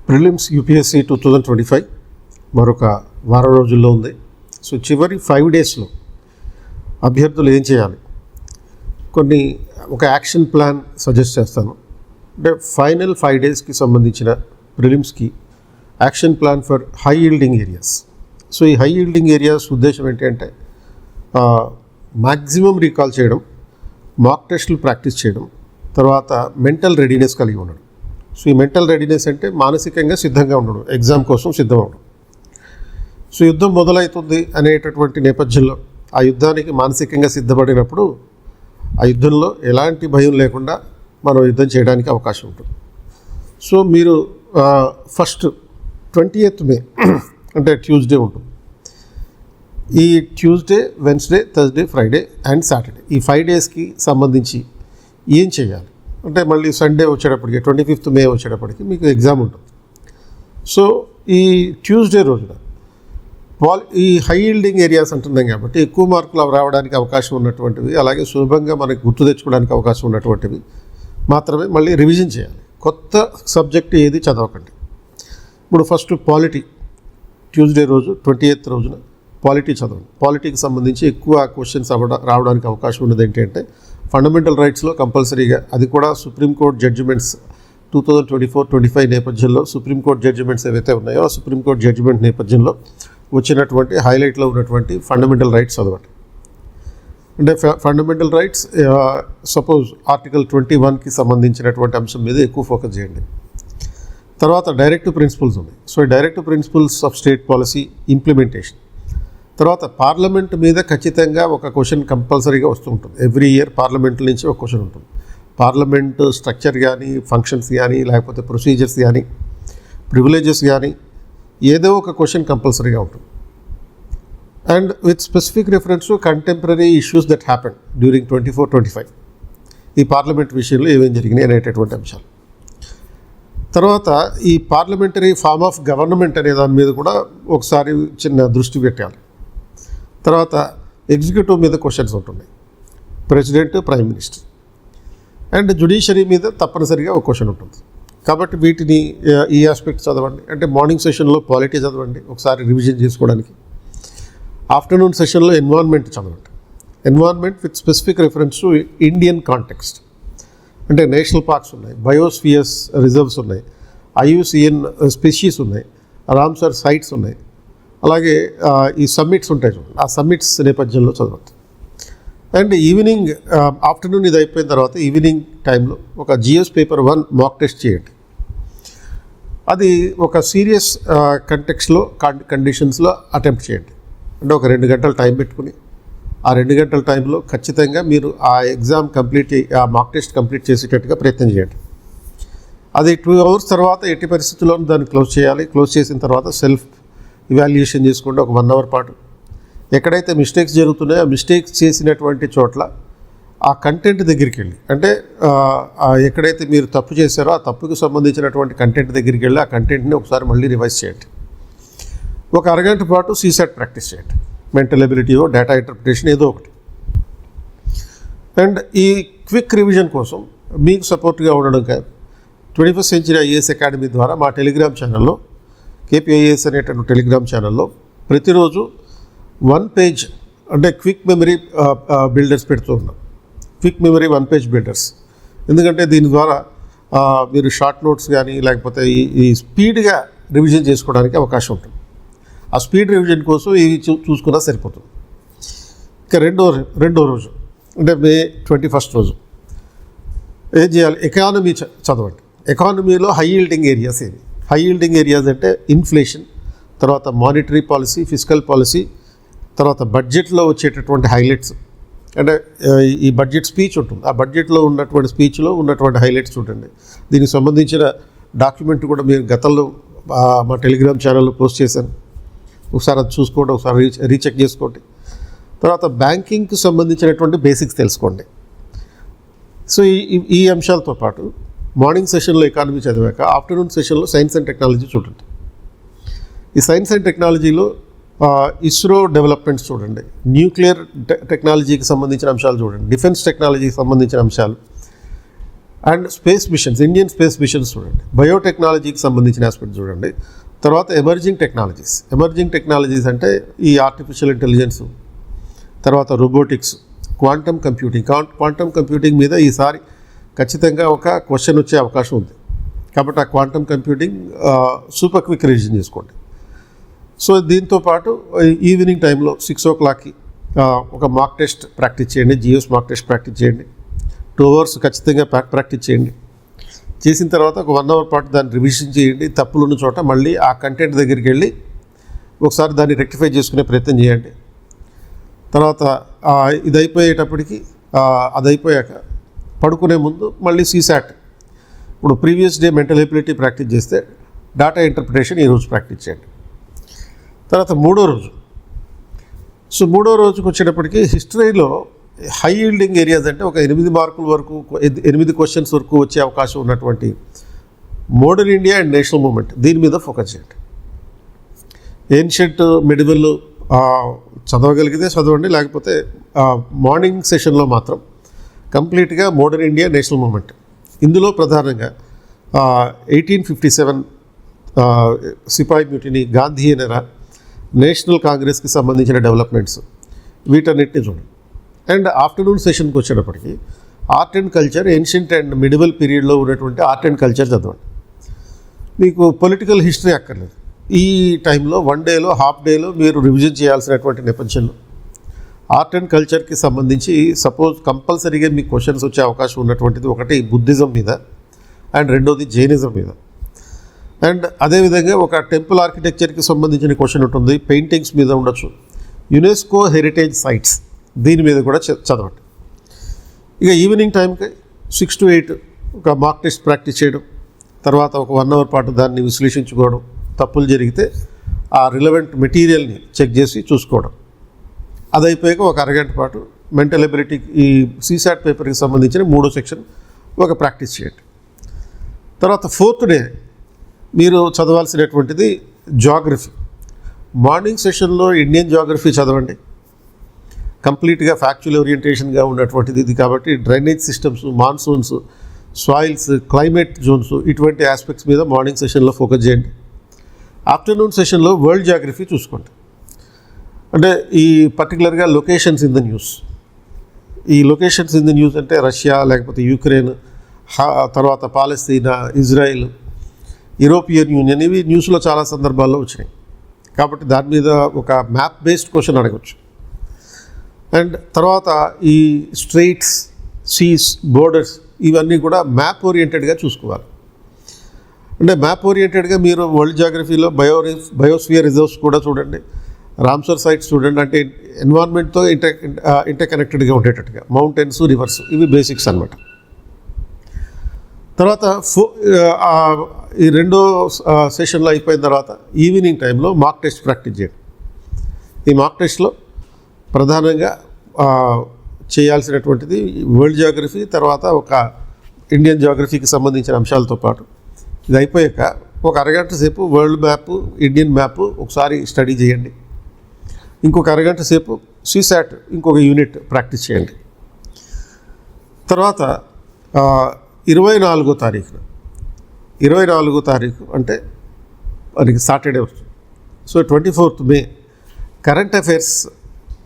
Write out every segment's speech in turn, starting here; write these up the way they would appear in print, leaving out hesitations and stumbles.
Prelims UPSC 2025 మరొక వారం రోజుల్లో ఉంది. సో చివరి 5 డేస్లో అభ్యర్థులు ఏం చేయాలి, ఒక యాక్షన్ ప్లాన్ సజెస్ట్ చేస్తాను. అంటే ఫైనల్ 5 డేస్కి సంబంధించిన ప్రిలిమ్స్కి action plan for high yielding areas. So ఈ హై ఈల్డింగ్ ఏరియాస్ ఉద్దేశం ఏంటి అంటే మ్యాక్సిమం రీకాల్ చేయడం, మాక్ టెస్టులు ప్రాక్టీస్ చేయడం, తర్వాత మెంటల్ రెడీనెస్ కలిగి ఉండడం. సో ఈ మెంటల్ రెడీనెస్ అంటే మానసికంగా సిద్ధంగా ఉండడం, ఎగ్జామ్ కోసం సిద్ధం అవ్వడం. సో యుద్ధం మొదలవుతుంది అనేటటువంటి నేపథ్యంలో ఆ యుద్ధానికి మానసికంగా సిద్ధపడినప్పుడు ఆ యుద్ధంలో ఎలాంటి భయం లేకుండా మనం యుద్ధం చేయడానికి అవకాశం ఉంటుంది. సో మీరు ఫస్ట్ 20th మే అంటే ట్యూస్డే ఉంటుంది. ఈ Tuesday, Wednesday, Thursday, Friday and Saturday ఈ 5 డేస్కి సంబంధించి ఏం చేయాలి అంటే మళ్ళీ సండే వచ్చేటప్పటికి 25th మే వచ్చేటప్పటికి మీకు ఎగ్జామ్ ఉంటుంది. సో ఈ ట్యూస్డే రోజున ఈ హై ఈల్డింగ్ ఏరియాస్ అంటున్నాం కాబట్టి ఎక్కువ మార్కులు రావడానికి అవకాశం ఉన్నటువంటివి, అలాగే సులభంగా మనకి గుర్తు తెచ్చుకోవడానికి అవకాశం ఉన్నటువంటివి మాత్రమే మళ్ళీ రివిజన్ చేయాలి. కొత్త సబ్జెక్ట్ ఏది చదవకండి. ఇప్పుడు ఫస్ట్ పాలిటీ, ట్యూస్డే రోజు 20th రోజున పాలిటీ చదవండి. పాలిటీకి సంబంధించి ఎక్కువ క్వశ్చన్స్ రావడానికి అవకాశం ఉన్నది ఏంటంటే ఫండమెంటల్ రైట్స్లో కంపల్సరీగా, అది కూడా సుప్రీంకోర్టు జడ్జిమెంట్స్ 2024-25 నేపథ్యంలో సుప్రీంకోర్టు జడ్జిమెంట్స్ ఏవైతే ఉన్నాయో ఆ సుప్రీంకోర్టు జడ్జిమెంట్ నేపథ్యంలో వచ్చినటువంటి హైలైట్లో ఉన్నటువంటి ఫండమెంటల్ రైట్స్ చదవండి. అంటే ఫండమెంటల్ రైట్స్ సపోజ్ ఆర్టికల్ 21కి సంబంధించినటువంటి అంశం మీద ఎక్కువ ఫోకస్ చేయండి. తర్వాత డైరెక్టివ్ ప్రిన్సిపల్స్ ఉన్నాయి. So directive principles of state policy implementation. తర్వాత పార్లమెంట్ మీద ఖచ్చితంగా ఒక క్వశ్చన్ కంపల్సరీగా వస్తూ ఉంటుంది. ఎవ్రీ ఇయర్ పార్లమెంట్ నుంచి ఒక క్వశ్చన్ ఉంటుంది. పార్లమెంట్ స్ట్రక్చర్ కానీ, ఫంక్షన్స్ కానీ, లేకపోతే ప్రొసీజర్స్ కానీ, ప్రివిలేజెస్ కానీ ఏదో ఒక క్వశ్చన్ కంపల్సరీగా ఉంటుంది. And with specific reference to contemporary issues that happen during 24-25 ఈ పార్లమెంట్ విషయంలో ఏమేం జరిగినాయి అనేటటువంటి అంశాలు. తర్వాత ఈ పార్లమెంటరీ ఫార్మ్ ఆఫ్ గవర్నమెంట్ అనే దాని మీద కూడా ఒకసారి చిన్న దృష్టి పెట్టాలి. తర్వాత ఎగ్జిక్యూటివ్ మీద క్వశ్చన్స్ ఉంటున్నాయి, president, prime minister. And judiciary మీద తప్పనిసరిగా ఒక క్వశ్చన్ ఉంటుంది. కాబట్టి వీటిని ఈ ఆస్పెక్ట్ చదవండి. అంటే మార్నింగ్ సెషన్లో పాలిటీ చదవండి ఒకసారి రివిజన్ చేసుకోవడానికి. ఆఫ్టర్నూన్ సెషన్లో ఎన్విరాన్మెంట్ చదవండి. Environment with specific reference to Indian context. అంటే నేషనల్ పార్క్స్ ఉన్నాయి, బయోస్ఫియర్స్ రిజర్వ్స్ ఉన్నాయి, IUCN స్పెషీస్ ఉన్నాయి, రామ్సర్ సైట్స్ ఉన్నాయి, అలాగే ఈ సమ్మిట్స్ ఉంటాయి చూడండి, ఆ సమ్మిట్స్ నేపథ్యంలో చదవండి. అండ్ ఈవినింగ్ ఆఫ్టర్నూన్ ఇది అయిపోయిన తర్వాత ఈవినింగ్ టైంలో ఒక GS పేపర్ 1 మాక్ టెస్ట్ చేయండి. అది ఒక సీరియస్ కంటెక్స్లో కండిషన్స్లో అటెంప్ట్ చేయండి. అంటే ఒక 2 గంటలు టైం పెట్టుకుని ఆ 2 గంటల టైంలో ఖచ్చితంగా మీరు ఆ ఎగ్జామ్ ఆ మాక్ టెస్ట్ కంప్లీట్ చేసేటట్టుగా ప్రయత్నం చేయండి. అది 2 hours తర్వాత ఎట్టి పరిస్థితుల్లో దాన్ని క్లోజ్ చేయాలి. క్లోజ్ చేసిన తర్వాత సెల్ఫ్ ఇవాల్యుయేషన్ చేసుకోండి ఒక 1 hour పాటు. ఎక్కడైతే మిస్టేక్స్ జరుగుతున్నాయో ఆ మిస్టేక్స్ చేసినటువంటి చోట్ల ఆ కంటెంట్ దగ్గరికి వెళ్ళి, అంటే ఎక్కడైతే మీరు తప్పు చేశారో ఆ తప్పుకు సంబంధించినటువంటి కంటెంట్ దగ్గరికి వెళ్ళి ఆ కంటెంట్ని ఒకసారి మళ్ళీ రివైజ్ చేయండి. ఒక అరగంట పాటు CSAT ప్రాక్టీస్ చేయండి. మెంటల్ ఎబిలిటీయో, డేటా ఇంటర్ప్రిటేషన్ ఏదో ఒకటి. అండ్ ఈ క్విక్ రివిజన్ కోసం మీకు సపోర్ట్గా ఉండడం కాదు, 21st Century IAS అకాడమీ ద్వారా మా టెలిగ్రామ్ ఛానల్లో KPIAS అనేటువంటి టెలిగ్రామ్ ఛానల్లో ప్రతిరోజు 1 పేజ్ అంటే క్విక్ మెమరీ బిల్డర్స్ పెడుతూ ఉన్నాం. Quick memory 1 page builders. ఎందుకంటే దీని ద్వారా మీరు షార్ట్ నోట్స్ కానీ లేకపోతే ఈ స్పీడ్గా రివిజన్ చేసుకోవడానికి అవకాశం ఉంటుంది. ఆ స్పీడ్ రివిజన్ కోసం ఇవి చూసుకున్నా సరిపోతుంది. ఇక రెండో రోజు అంటే May 21st రోజు ఏం చేయాలి, ఎకానమీ చదవండి. ఎకానమీలో హై ఈల్డింగ్ ఏరియాస్ ఏవి? హై ఈల్డింగ్ ఏరియాస్ అంటే ఇన్ఫ్లేషన్, తర్వాత మానిటరీ పాలసీ, ఫిజికల్ పాలసీ, తర్వాత బడ్జెట్లో వచ్చేటటువంటి హైలైట్స్. అంటే ఈ బడ్జెట్ స్పీచ్ ఉంటుంది, ఆ బడ్జెట్లో ఉన్నటువంటి స్పీచ్లో ఉన్నటువంటి హైలైట్స్ చూడండి. దీనికి సంబంధించిన డాక్యుమెంట్ కూడా మీరు గతంలో మా టెలిగ్రామ్ ఛానల్లో పోస్ట్ చేశాను, ఒకసారి అది చూసుకోండి, ఒకసారి రీచెక్ చేసుకోండి. తర్వాత బ్యాంకింగ్కి సంబంధించినటువంటి బేసిక్స్ తెలుసుకోండి. సో ఈ అంశాలతో పాటు మార్నింగ్ సెషన్లో ఎకానమీ చదివాక ఆఫ్టర్నూన్ సెషన్లో సైన్స్ అండ్ టెక్నాలజీ చూడండి. ఈ సైన్స్ అండ్ టెక్నాలజీలో ఇస్రో డెవలప్మెంట్స్ చూడండి, న్యూక్లియర్ టెక్నాలజీకి సంబంధించిన అంశాలు చూడండి, డిఫెన్స్ టెక్నాలజీకి సంబంధించిన అంశాలు, and space missions, Indian space missions చూడండి, బయోటెక్నాలజీకి సంబంధించిన ఆస్పెక్ట్ చూడండి. తర్వాత ఎమర్జింగ్ టెక్నాలజీస్ అంటే ఈ ఆర్టిఫిషియల్ ఇంటెలిజెన్స్, తర్వాత రోబోటిక్స్, క్వాంటమ్ కంప్యూటింగ్ మీద ఈసారి ఖచ్చితంగా ఒక క్వశ్చన్ వచ్చే అవకాశం ఉంది. కాబట్టి ఆ quantum computing super quick revision చేసుకోండి. సో దీంతోపాటు ఈవినింగ్ టైంలో 6 o'clockకి ఒక మాక్ టెస్ట్ ప్రాక్టీస్ చేయండి, జియోస్ మాక్ టెస్ట్ ప్రాక్టీస్ చేయండి. 2 hours ఖచ్చితంగా ప్రాక్టీస్ చేయండి. చేసిన తర్వాత ఒక 1 hour పాటు దాన్ని రివిజన్ చేయండి. తప్పులున్న చోట మళ్ళీ ఆ కంటెంట్ దగ్గరికి వెళ్ళి ఒకసారి దాన్ని రెక్టిఫై చేసుకునే ప్రయత్నం చేయండి. తర్వాత ఇది అయిపోయేటప్పటికి అది అయిపోయాక పడుకునే ముందు మళ్ళీ సీసాట్, ఇప్పుడు previous day mental ability practice చేస్తే డేటా ఇంటర్ప్రిటేషన్ ఈరోజు ప్రాక్టీస్ చేయండి. తర్వాత మూడో రోజుకి వచ్చేటప్పటికి హిస్టరీలో హై ఈల్డింగ్ ఏరియాస్ అంటే ఒక 8 మార్కుల వరకు 8 క్వశ్చన్స్ వరకు వచ్చే అవకాశం ఉన్నటువంటి modern India and national movement, దీని మీద ఫోకస్ చేయండి. ఏన్షియంట్ మిడివల్ చదవగలిగితే చదవండి, లేకపోతే మార్నింగ్ సెషన్లో మాత్రం కంప్లీట్గా మోడర్న్ ఇండియా నేషనల్ మూమెంట్. ఇందులో ప్రధానంగా 1857 సిపాయి మ్యూటినీ, గాంధీయన్ ఎరా, నేషనల్ కాంగ్రెస్కి సంబంధించిన డెవలప్మెంట్స్, వీటన్నిటిని చూడండి. అండ్ ఆఫ్టర్నూన్ సెషన్కి వచ్చేటప్పటికి art and culture, ancient and medieval పీరియడ్లో ఉన్నటువంటి ఆర్ట్ అండ్ కల్చర్ చదవండి. మీకు పొలిటికల్ హిస్టరీ అక్కర్లేదు. ఈ టైంలో 1 dayలో హాఫ్ డేలో మీరు రివిజన్ చేయాల్సినటువంటి నేపథ్యంలో ఆర్ట్ అండ్ కల్చర్కి సంబంధించి సపోజ్ కంపల్సరీగా మీకు క్వశ్చన్స్ వచ్చే అవకాశం ఉన్నటువంటిది ఒకటి బుద్ధిజం మీద అండ్ రెండోది జైనిజం మీద. అండ్ అదేవిధంగా ఒక టెంపుల్ ఆర్కిటెక్చర్కి సంబంధించిన క్వశ్చన్ ఉంటుంది, పెయింటింగ్స్ మీద ఉండొచ్చు, యునెస్కో హెరిటేజ్ సైట్స్ దీని మీద కూడా చదవండి. ఇక ఈవినింగ్ టైంకి 6 to 8 ఒక మాక్ టెస్ట్ ప్రాక్టీస్ చేయడం, తర్వాత ఒక 1 hour పాటు దాన్ని విశ్లేషించుకోవడం, తప్పులు జరిగితే ఆ రిలవెంట్ మెటీరియల్ని చెక్ చేసి చూసుకోవడం. అది అయిపోయాక ఒక అరగంట పాటు మెంటల్ ఎబిలిటీ ఈ సీసాట్ పేపర్కి సంబంధించిన 3వ సెక్షన్ ఒక ప్రాక్టీస్ చేయండి. తర్వాత 4th డే మీరు చదవాల్సినటువంటిది జాగ్రఫీ. మార్నింగ్ సెషన్లో ఇండియన్ జాగ్రఫీ చదవండి, కంప్లీట్గా ఫ్యాక్చువల్ ఓరియంటేషన్గా ఉన్నటువంటిది ఇది. కాబట్టి drainage systems, monsoons, soils, climate zones, ఇటువంటి ఆస్పెక్ట్స్ మీద మార్నింగ్ సెషన్లో ఫోకస్ చేయండి. ఆఫ్టర్నూన్ సెషన్లో వరల్డ్ జాగ్రఫీ చూసుకోండి. అంటే ఈ పర్టికులర్గా లొకేషన్స్ ఇన్ ద న్యూస్, ఈ లొకేషన్స్ ఇన్ ద న్యూస్ అంటే రష్యా, లేకపోతే యుక్రెయిన్, తర్వాత పాలస్తీనా, ఇజ్రాయిల్, యూరోపియన్ యూనియన్, ఇవి న్యూస్లో చాలా సందర్భాల్లో వచ్చినాయి. కాబట్టి దాని మీద ఒక మ్యాప్ బేస్డ్ క్వశ్చన్ అడగచ్చు. అండ్ తర్వాత ఈ స్ట్రెయిట్స్, సీస్, బోర్డర్స్, ఇవన్నీ కూడా మ్యాప్ ఓరియంటెడ్గా చూసుకోవాలి. అంటే మ్యాప్ ఓరియంటెడ్గా మీరు వరల్డ్ జాగ్రఫీలో బయోస్ఫియర్ రిజర్వ్స్ కూడా చూడండి, రామ్సర్ సైట్స్ చూడండి, అంటే ఎన్వైర్న్మెంట్తో ఇంటర్కనెక్టెడ్గా ఉండేటట్టుగా, మౌంటైన్స్, రివర్స్, ఇవి బేసిక్స్ అన్నమాట. తర్వాత ఈ 2వ సెషన్లో అయిపోయిన తర్వాత ఈవినింగ్ టైంలో మాక్ టెస్ట్ ప్రాక్టీస్ చేయండి. ఈ మాక్ టెస్ట్లో ప్రధానంగా చేయాల్సినటువంటిది వరల్డ్ జాగ్రఫీ, తర్వాత ఒక ఇండియన్ జాగ్రఫీకి సంబంధించిన అంశాలతో పాటు ఇది అయిపోయాక ఒక అరగంట సేపు వరల్డ్ మ్యాప్, ఇండియన్ మ్యాప్ ఒకసారి స్టడీ చేయండి. ఇంకొక అరగంట సేపు సీసాట్ ఇంకొక యూనిట్ ప్రాక్టీస్ చేయండి. తర్వాత 24వ తారీఖు అంటే మనకి సాటర్డే వస్తుంది. So 24th May current affairs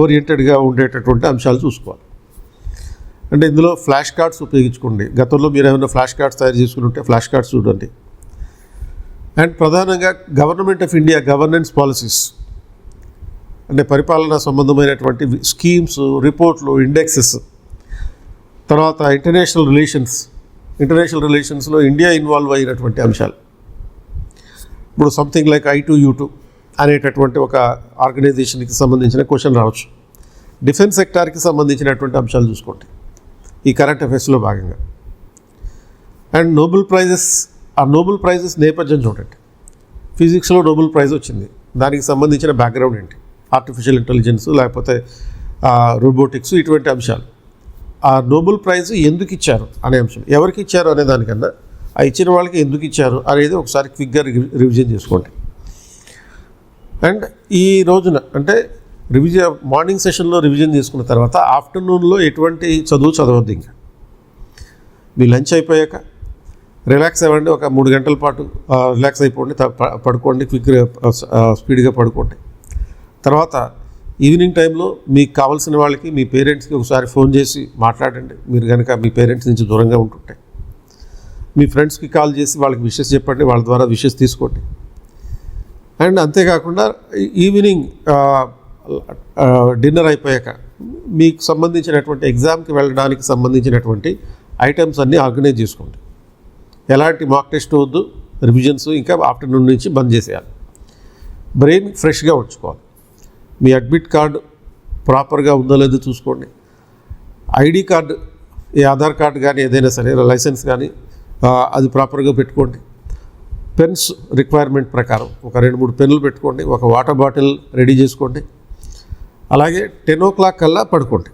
ఓరియంటెడ్గా ఉండేటటువంటి అంశాలు చూసుకోవాలి. అంటే ఇందులో ఫ్లాష్ కార్డ్స్ ఉపయోగించుకోండి. గతంలో మీరు ఏమైనా ఫ్లాష్ కార్డ్స్ తయారు చేసుకుని ఉంటే ఫ్లాష్ కార్డ్స్ చూడండి. అండ్ ప్రధానంగా government of India governance policies, అంటే పరిపాలనా సంబంధమైనటువంటి స్కీమ్స్, రిపోర్ట్లు, ఇండెక్సెస్, తర్వాత ఇంటర్నేషనల్ రిలేషన్స్లో ఇండియా ఇన్వాల్వ్ అయినటువంటి అంశాలు. ఇప్పుడు సంథింగ్ లైక్ I2U2 అనేటటువంటి ఒక ఆర్గనైజేషన్కి సంబంధించిన క్వశ్చన్ రావచ్చు. డిఫెన్స్ సెక్టార్కి సంబంధించినటువంటి అంశాలు చూసుకోండి ఈ కరెంట్ అఫైర్స్లో భాగంగా. అండ్ నోబెల్ ప్రైజెస్ నేపథ్యం చూడండి. ఫిజిక్స్లో నోబెల్ ప్రైజ్ వచ్చింది, దానికి సంబంధించిన బ్యాక్గ్రౌండ్ ఏంటి, ఆర్టిఫిషియల్ ఇంటెలిజెన్స్ లేకపోతే రోబోటిక్స్, ఇటువంటి అంశాలు. ఆ నోబెల్ ప్రైజ్ ఎందుకు ఇచ్చారు అనే అంశం, ఎవరికి ఇచ్చారు అనే దానికన్నా ఆ ఇచ్చిన వాళ్ళకి ఎందుకు ఇచ్చారు అనేది ఒకసారి క్విక్గా రివిజన్ చేసుకోండి. అండ్ ఈ రోజున అంటే మార్నింగ్ సెషన్లో రివిజన్ చేసుకున్న తర్వాత ఆఫ్టర్నూన్లో ఎటువంటి చదవద్దు. ఇంకా మీ లంచ్ అయిపోయాక రిలాక్స్ అవ్వండి, ఒక 3 గంటల పాటు రిలాక్స్ అయిపోండి, పడుకోండి, క్విక్గా స్పీడ్గా పడుకోండి. తర్వాత ఈవినింగ్ టైంలో మీకు కావాల్సిన వాళ్ళకి, మీ పేరెంట్స్కి ఒకసారి ఫోన్ చేసి మాట్లాడండి. మీరు కనుక మీ పేరెంట్స్ నుంచి దూరంగా ఉంటుంటే మీ ఫ్రెండ్స్కి కాల్ చేసి వాళ్ళకి విషెస్ చెప్పండి, వాళ్ళ ద్వారా విషెస్ తీసుకోండి. అండ్ అంతేకాకుండా ఈవినింగ్ డిన్నర్ అయిపోయాక మీకు సంబంధించినటువంటి ఎగ్జామ్కి వెళ్ళడానికి సంబంధించినటువంటి ఐటమ్స్ అన్నీ ఆర్గనైజ్ చేసుకోండి. ఎలాంటి మాక్ టెస్ట్ వద్దు, రివిజన్స్ ఇంకా ఆఫ్టర్నూన్ నుంచి బంద్ చేసేయాలి. బ్రెయిన్ ఫ్రెష్గా ఉంచుకోవాలి. మీ అడ్మిట్ కార్డు ప్రాపర్గా ఉందో లేదో చూసుకోండి. ఐడి కార్డు, ఈ ఆధార్ కార్డు కానీ ఏదైనా సరే, లైసెన్స్ కానీ అది ప్రాపర్గా పెట్టుకోండి. పెన్స్ రిక్వైర్మెంట్ ప్రకారం ఒక 2-3 పెన్నులు పెట్టుకోండి. ఒక వాటర్ బాటిల్ రెడీ చేసుకోండి. అలాగే 10 o'clock కల్లా పడుకోండి.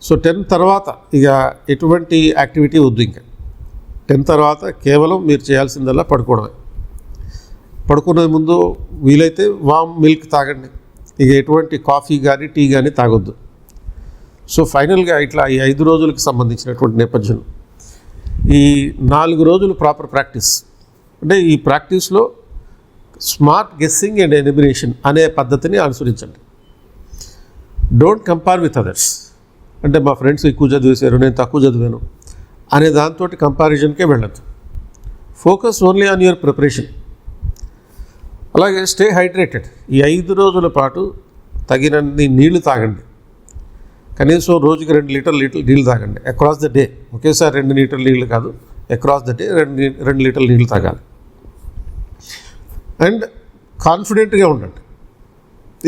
సో 10 తర్వాత ఇక ఎటువంటి యాక్టివిటీ వద్దు. ఇంకా 10 తర్వాత కేవలం మీరు చేయాల్సిందల్లా పడుకోవడమే. పడుకునే ముందు వీలైతే వామ్ మిల్క్ తాగండి. ఇక ఎటువంటి కాఫీ కానీ టీ కానీ తాగొద్దు. సో ఫైనల్గా ఇట్లా ఈ 5 రోజులకు సంబంధించినటువంటి నేపథ్యం, ఈ 4 రోజులు ప్రాపర్ ప్రాక్టీస్ అంటే ఈ ప్రాక్టీస్లో స్మార్ట్ గెస్సింగ్ అండ్ ఎలిమినేషన్ అనే పద్ధతిని అనుసరించండి. Don't compare with others. అంటే మా ఫ్రెండ్స్ ఎక్కువ చదివేశారు, నేను తక్కువ చదివాను అనే దాంతో కంపారిజన్కే వెళ్ళద్దు. Focus only on your preparation. అలాగే స్టే హైడ్రేటెడ్. ఈ 5 రోజుల పాటు తగినన్ని నీళ్లు తాగండి. కనీసం రోజుకి 2 లీటర్లు నీళ్ళు తాగండి అక్రాస్ ద డే. ఒకేసారి 2 లీటర్ల నీళ్ళు కాదు, అక్రాస్ ద డే 2 లీటర్ల నీళ్ళు తాగాలి. అండ్ కాన్ఫిడెంట్గా ఉండండి.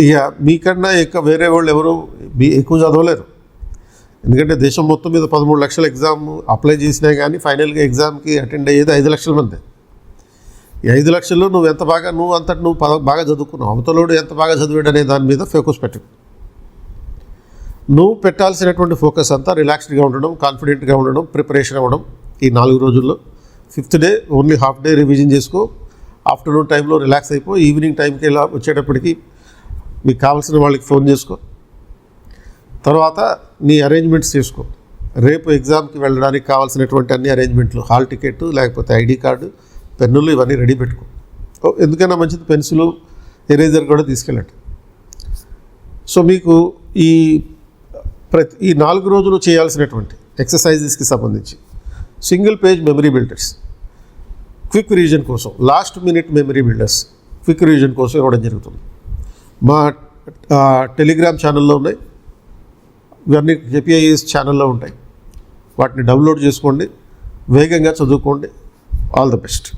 ఇక మీకన్నా వేరే వాళ్ళు ఎవరు ఎక్కువ చదవలేరు. ఎందుకంటే దేశం మొత్తం మీద 13 లక్షల ఎగ్జామ్ అప్లై చేసినా కానీ ఫైనల్గా ఎగ్జామ్కి అటెండ్ అయ్యేది 5 లక్షల మంది. ఈ 5 లక్షల్లో నువ్వు బాగా చదువుకున్నావు, అవతలోడు ఎంత బాగా చదివాడు అనే దాని మీద ఫోకస్ పెట్టు. నువ్వు పెట్టాల్సినటువంటి ఫోకస్ అంతా రిలాక్స్డ్గా ఉండడం, కాన్ఫిడెంట్గా ఉండడం, ప్రిపరేషన్ అవ్వడం. ఈ 4 రోజుల్లో 5th day only half day revision చేసుకో. ఆఫ్టర్నూన్ టైంలో రిలాక్స్ అయిపో. ఈవినింగ్ టైంకి ఇలా వచ్చేటప్పటికి మీకు కావాల్సిన వాళ్ళకి ఫోన్ చేసుకో. తర్వాత నీ అరేంజ్మెంట్స్ చేసుకో. రేపు ఎగ్జామ్కి వెళ్ళడానికి కావాల్సినటువంటి అన్ని అరేంజ్మెంట్లు, హాల్ టికెట్, లేకపోతే ఐడి కార్డు, పెన్నులు ఇవన్నీ రెడీ పెట్టుకో. ఎందుకైనా మంచిది పెన్సిలు, ఎరేజర్ కూడా తీసుకెళ్ళండి. సో మీకు ఈ 4 రోజులు చేయాల్సినటువంటి ఎక్సర్సైజెస్కి సంబంధించి single page memory builders, quick revision కోసం, last minute memory builders quick revision కోసం ఇవ్వడం జరుగుతుంది. మా టెలిగ్రామ్ ఛానల్లో ఉన్నాయి, ఇవన్నీ KPIS ఛానల్లో ఉంటాయి. వాటిని డౌన్లోడ్ చేసుకోండి, వేగంగా చదువుకోండి. All the best.